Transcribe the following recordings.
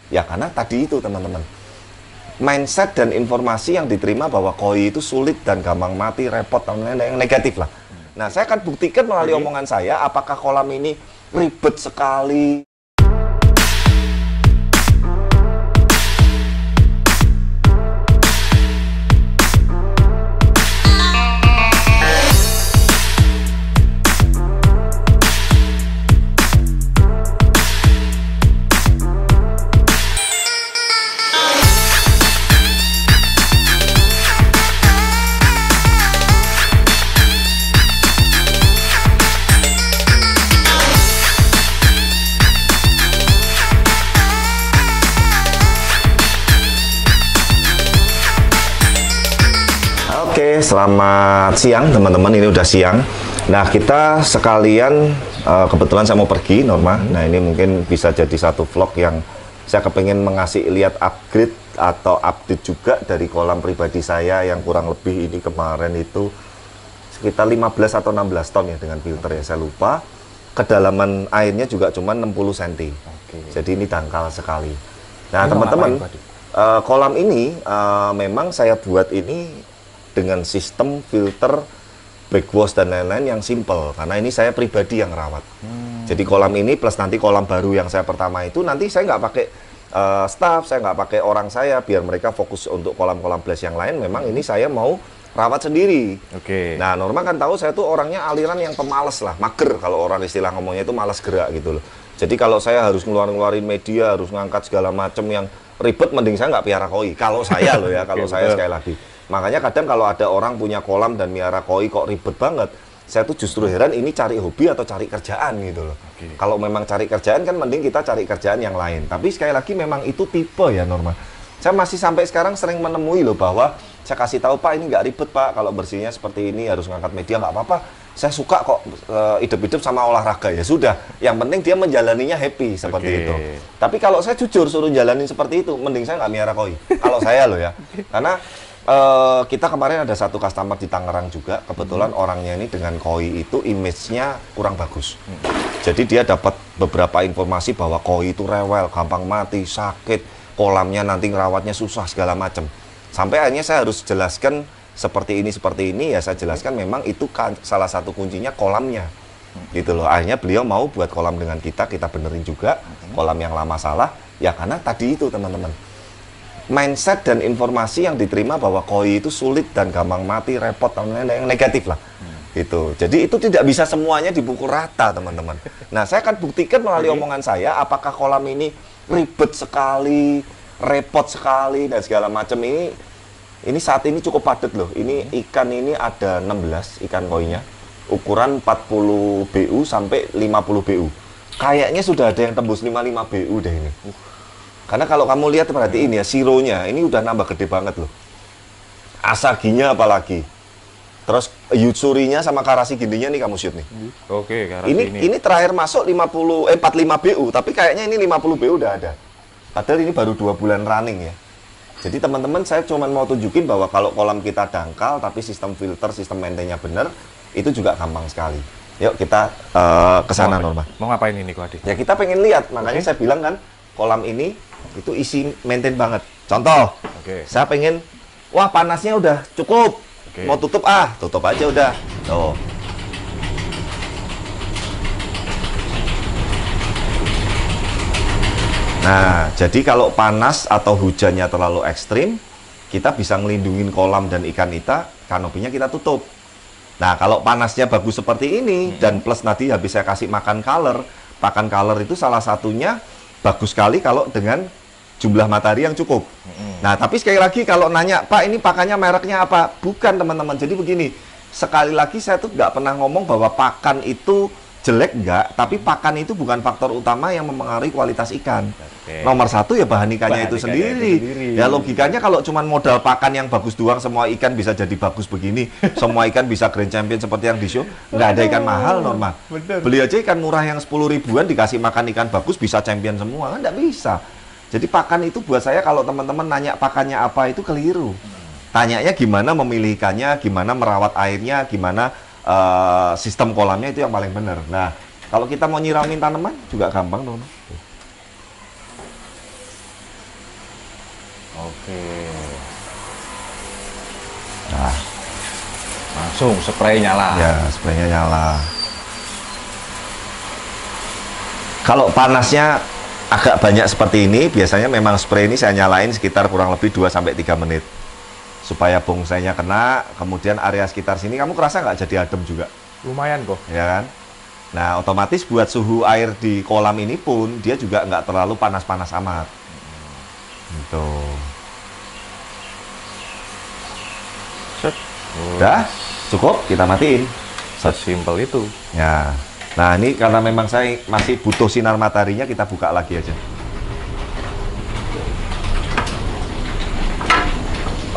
Ya karena tadi itu teman-teman, mindset dan informasi yang diterima bahwa koi itu sulit dan gampang mati, repot, dan lain-lain yang negatif lah. Nah, saya akan buktikan melalui omongan saya apakah kolam ini ribet sekali. Oke, selamat siang teman-teman, ini udah siang. Nah, kita sekalian kebetulan saya mau pergi, Norma. Nah, ini mungkin bisa jadi satu vlog yang saya kepengen mengasih lihat upgrade atau update juga dari kolam pribadi saya yang kurang lebih ini kemarin itu sekitar 15 atau 16 ton ya dengan filter ya, saya lupa. Kedalaman airnya juga cuma 60 cm. Jadi ini dangkal sekali. Nah, teman-teman, kolam ini memang saya buat ini dengan sistem filter, backwash dan lain-lain yang simple, karena ini saya pribadi yang rawat. Jadi kolam ini plus nanti kolam baru yang saya pertama itu nanti saya nggak pakai staff, saya nggak pakai orang saya, biar mereka fokus untuk kolam-kolam blast yang lain. Memang ini saya mau rawat sendiri. Nah, Norma kan tahu saya tuh orangnya aliran yang pemalas lah, mager kalau orang istilah ngomongnya itu malas gerak gitu loh. Jadi kalau saya harus ngeluarin media, harus ngangkat segala macam yang ribet, mending saya nggak piara koi. Kalau saya loh ya, kalau saya sekali lagi. Makanya kadang kalau ada orang punya kolam dan miara koi kok ribet banget, saya tuh justru heran ini cari hobi atau cari kerjaan gitu loh. Kalau memang cari kerjaan kan mending kita cari kerjaan yang lain. Tapi sekali lagi memang itu tipe ya, Norma. Saya masih sampai sekarang sering menemui loh bahwa saya kasih tahu, Pak, ini nggak ribet, Pak, kalau bersihnya seperti ini harus ngangkat media, nggak apa-apa. Saya suka kok hidup-hidup sama olahraga, ya sudah. Yang penting dia menjalaninya happy seperti itu. Tapi kalau saya jujur suruh jalanin seperti itu, mending saya nggak miara koi. Kalau saya loh ya, karena kita kemarin ada satu customer di Tangerang juga, kebetulan orangnya ini dengan koi itu image-nya kurang bagus. Jadi dia dapat beberapa informasi bahwa koi itu rewel, gampang mati, sakit, kolamnya nanti ngerawatnya susah segala macam. Sampai akhirnya saya harus jelaskan seperti ini, ya saya jelaskan memang itu kan salah satu kuncinya kolamnya. Gitu loh. Akhirnya beliau mau buat kolam dengan kita benerin juga kolam yang lama salah, ya karena tadi itu teman-teman, mindset dan informasi yang diterima bahwa koi itu sulit dan gampang mati, repot, dan lain-lain yang negatif lah. Gitu. Jadi itu tidak bisa semuanya dipukul rata, teman-teman. Nah, saya akan buktikan melalui omongan saya apakah kolam ini ribet sekali, repot sekali dan segala macam. Ini saat ini cukup padat loh. Ini ikan ini ada 16 ikan koinya. Ukuran 40 BU sampai 50 BU. Kayaknya sudah ada yang tembus 55 BU deh ini. Karena kalau kamu lihat perhatiin ya, sironya ini udah nambah gede banget loh. Asaginya apalagi. Terus yutsurinya sama karasi gindinya nih kamu shoot nih. Karasi ini terakhir masuk 45 BU, tapi kayaknya ini 50 BU udah ada. Padahal ini baru 2 bulan running ya. Jadi teman-teman, saya cuma mau tunjukin bahwa kalau kolam kita dangkal tapi sistem filter, sistem maintainnya bener, itu juga gampang sekali. Yuk kita ke sana, Norma. Mau ngapain ini, Ko Adi? Ya kita pengen lihat, makanya saya bilang kan kolam ini itu isi maintain banget. Contoh, saya pengen, wah panasnya udah cukup, mau tutup tutup aja udah. Tuh. Nah, jadi kalau panas atau hujannya terlalu ekstrim, kita bisa ngelindungin kolam dan ikan kita, kanopinya kita tutup. Nah, kalau panasnya bagus seperti ini, dan plus nanti habis saya kasih makan color itu salah satunya bagus sekali kalau dengan jumlah matahari yang cukup. Nah, tapi sekali lagi kalau nanya, Pak, ini pakannya mereknya apa? Bukan, teman-teman. Jadi begini, sekali lagi saya tuh nggak pernah ngomong bahwa pakan itu jelek, enggak. Tapi pakan itu bukan faktor utama yang mempengaruhi kualitas ikan. Nomor satu ya bahan ikannya itu sendiri. Ya logikanya kalau cuma modal pakan yang bagus doang, semua ikan bisa jadi bagus begini. Semua ikan bisa Grand Champion seperti yang di show. Nggak ada ikan mahal, Norma. Beli aja ikan murah yang 10 ribuan, dikasih makan ikan bagus, bisa champion semua. Kan nggak bisa. Jadi pakan itu buat saya, kalau teman-teman nanya pakannya apa, itu keliru. Tanyanya gimana memilih ikannya, gimana merawat airnya, gimana sistem kolamnya, itu yang paling benar. Nah, kalau kita mau nyiramin tanaman juga gampang, Norma. Oke. Nah, Langsung spray nyala. ya spraynya nyala. Kalau panasnya agak banyak seperti ini, biasanya memang spray ini saya nyalain sekitar kurang lebih 2-3 menit. Supaya bongsainya kena, kemudian area sekitar sini kamu kerasa nggak jadi adem juga? Lumayan kok. Ya kan? Nah, otomatis buat suhu air di kolam ini pun dia juga nggak terlalu panas-panas amat. Gitu. Set. Udah, cukup, kita matiin. Sesimpel itu. Ya. Nah, ini karena memang saya masih butuh sinar mataharinya, kita buka lagi aja.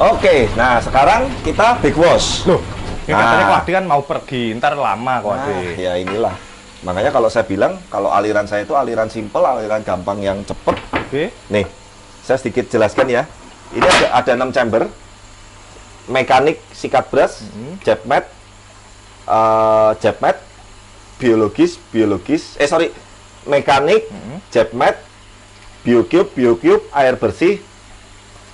Oke, nah sekarang kita backwash. Loh, ini katanya Nah. Ko Ade kan mau pergi, ntar lama Ko Ade. Ya inilah. Makanya kalau saya bilang, kalau aliran saya itu aliran simple, aliran gampang yang cepet. Oke. Nih, saya sedikit jelaskan ya. Ini ada 6 chamber. Mekanik, sikat brush, jet mat, biologis, mekanik, jet mat, biocube, air bersih,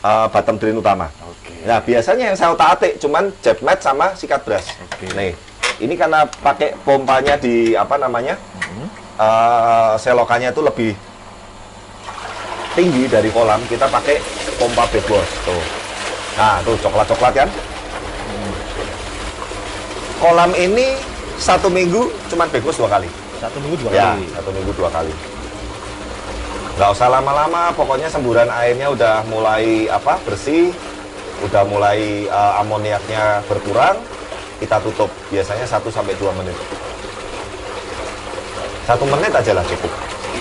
bottom drain utama. Oke. Nah, biasanya yang saya otak-atik cuman jet mat sama sikat brush. Oke. Nih, ini karena pakai pompanya di apa namanya? Selokannya itu lebih tinggi dari kolam, kita pakai pompa backwash. Tuh. Nah, tuh coklat-coklat kan? Kolam ini 1 minggu cuman backwash 2 kali. 1 minggu 2 Ya, kali. 1 minggu 2 kali. Nggak usah lama-lama, pokoknya semburan airnya udah mulai bersih, udah mulai amoniaknya berkurang, kita tutup. Biasanya 1-2 menit. 1 menit aja lah cukup,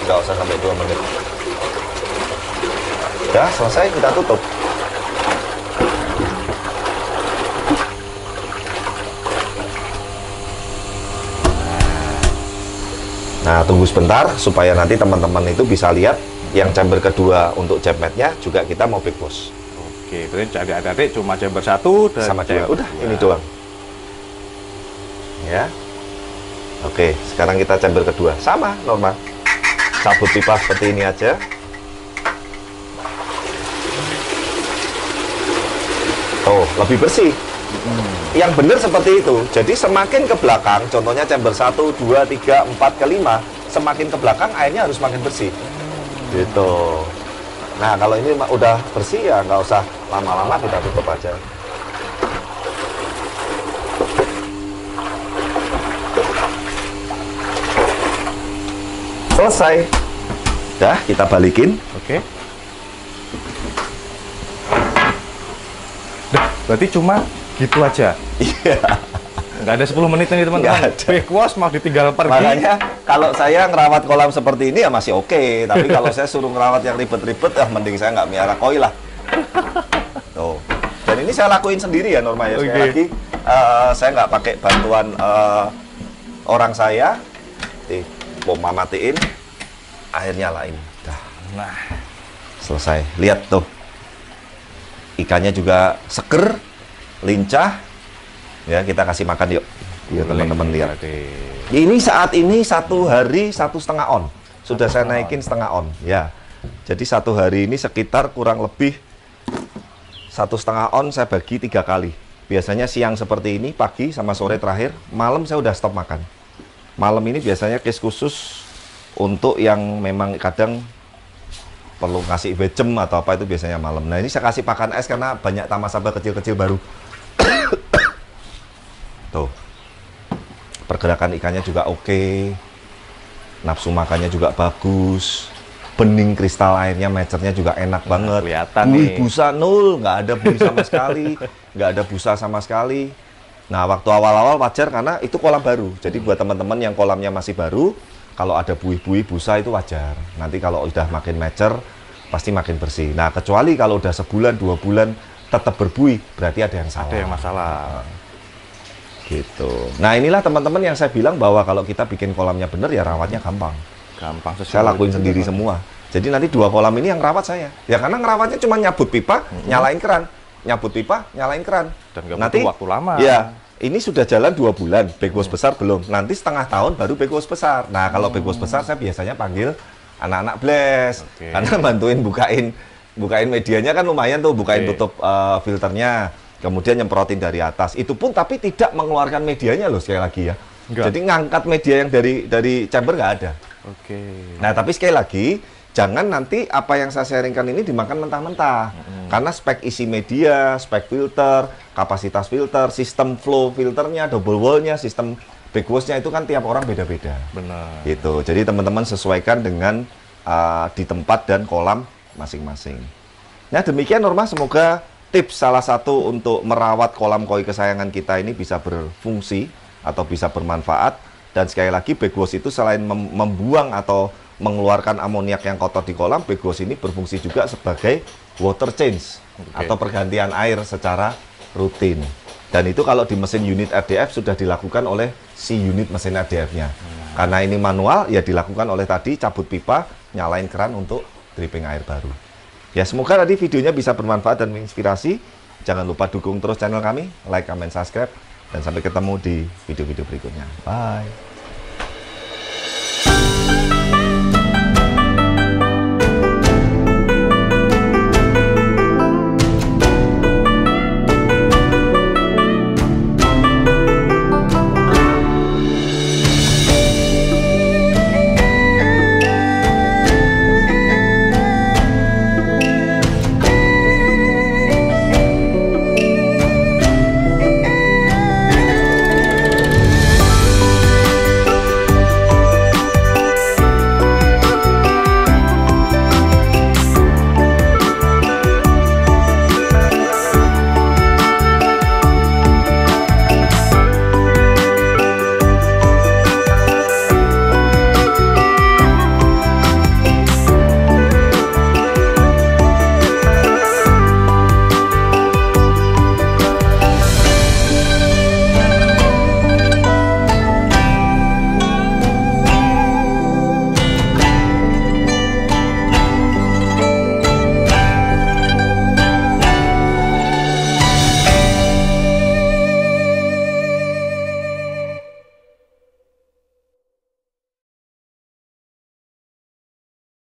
nggak usah sampai 2 menit. Udah selesai, kita tutup. Nah, tunggu sebentar supaya nanti teman-teman itu bisa lihat yang chamber kedua untuk jet matnya juga kita mau backwash. Oke, berarti jadi adik-adik cuma chamber 1 dan Sama chamber dua. Udah, 2. ini doang. Ya. Oke, sekarang kita chamber kedua. Sama, normal. Cabut pipa seperti ini aja. Oh, lebih bersih. Yang benar seperti itu. Jadi semakin ke belakang, contohnya chamber 1, 2, 3, 4, ke 5, semakin ke belakang airnya harus makin bersih. Gitu. Nah, kalau ini udah bersih ya nggak usah lama-lama, kita tutup aja. Selesai. Dah, kita balikin. Oke. Dah, berarti cuma gitu aja. Iya. Nggak ada 10 menit nih teman-teman. Nggak ada. Backwash mau ditinggal pergi. Makanya kalau saya ngerawat kolam seperti ini ya masih oke. Tapi kalau saya suruh ngerawat yang ribet-ribet, mending saya nggak miara koi lah. Tuh. Dan ini saya lakuin sendiri ya Norma ya. Sekali Oke. lagi saya nggak pakai bantuan orang saya. Nih, pompa matiin, airnya lain. Dah, Nah, selesai. Lihat tuh. Ikannya juga seger, lincah. Ya, kita kasih makan yuk. Biar teman-teman lihat. Adik. Ini saat ini 1 hari 1,5 on. Sudah saya naikin setengah on. Ya. Jadi 1 hari ini sekitar kurang lebih 1,5 on saya bagi 3 kali. Biasanya siang seperti ini, pagi sama sore terakhir. Malam saya udah stop makan. Malam ini biasanya case khusus untuk yang memang kadang perlu ngasih becem atau apa, itu biasanya malam. Nah, ini saya kasih pakan es karena banyak tamasaba kecil-kecil baru. Tuh. Pergerakan ikannya juga oke. Nafsu makannya juga bagus. Bening kristal airnya, mecernya juga enak banget. kelihatan Buih nih. busa nul, nggak ada buih sama sekali. Nggak ada busa sama sekali. Nah, waktu awal-awal wajar karena itu kolam baru. Jadi buat teman-teman yang kolamnya masih baru, kalau ada buih-buih busa itu wajar. Nanti kalau udah makin mecer, pasti makin bersih. Nah, kecuali kalau udah sebulan, 2 bulan tetap berbuih, berarti ada yang salah. Ada yang masalah. Gitu. Nah, inilah teman-teman yang saya bilang bahwa kalau kita bikin kolamnya bener ya rawatnya gampang. Gampang sesuai. Saya lakuin sendiri semua. Jadi nanti 2 kolam ini yang rawat saya. Ya karena ngerawatnya cuma nyabut pipa, nyalain keran. Nyabut pipa, nyalain keran. Dan nggak Nanti butuh waktu lama. Ya, ini sudah jalan 2 bulan, backwash besar belum. Nanti setengah tahun baru backwash besar. Nah, kalau backwash besar saya biasanya panggil anak-anak blast. Oke. Karena bantuin bukain bukain medianya kan lumayan tuh, bukain Oke. tutup filternya, kemudian nyemprotin dari atas. Itu pun tapi tidak mengeluarkan medianya loh sekali lagi ya. Enggak. Jadi ngangkat media yang dari chamber nggak ada. Oke. Nah, tapi sekali lagi, jangan nanti apa yang saya sharingkan ini dimakan mentah-mentah. Karena spek isi media, spek filter, kapasitas filter, sistem flow filternya, double wall-nya, sistem backwash-nya itu kan tiap orang beda-beda. Benar. Gitu. Jadi teman-teman sesuaikan dengan di tempat dan kolam masing-masing. Nah, demikian Norma, semoga tips salah satu untuk merawat kolam koi kesayangan kita ini bisa berfungsi atau bisa bermanfaat. Dan sekali lagi, backwash itu selain membuang atau mengeluarkan amoniak yang kotor di kolam, backwash ini berfungsi juga sebagai water change atau pergantian air secara rutin. Dan itu kalau di mesin unit RDF sudah dilakukan oleh si unit mesin RDF-nya. Karena ini manual, ya dilakukan oleh tadi cabut pipa, nyalain keran untuk dripping air baru. Ya, semoga tadi videonya bisa bermanfaat dan menginspirasi. Jangan lupa dukung terus channel kami, like, comment, subscribe, dan sampai ketemu di video-video berikutnya. Bye!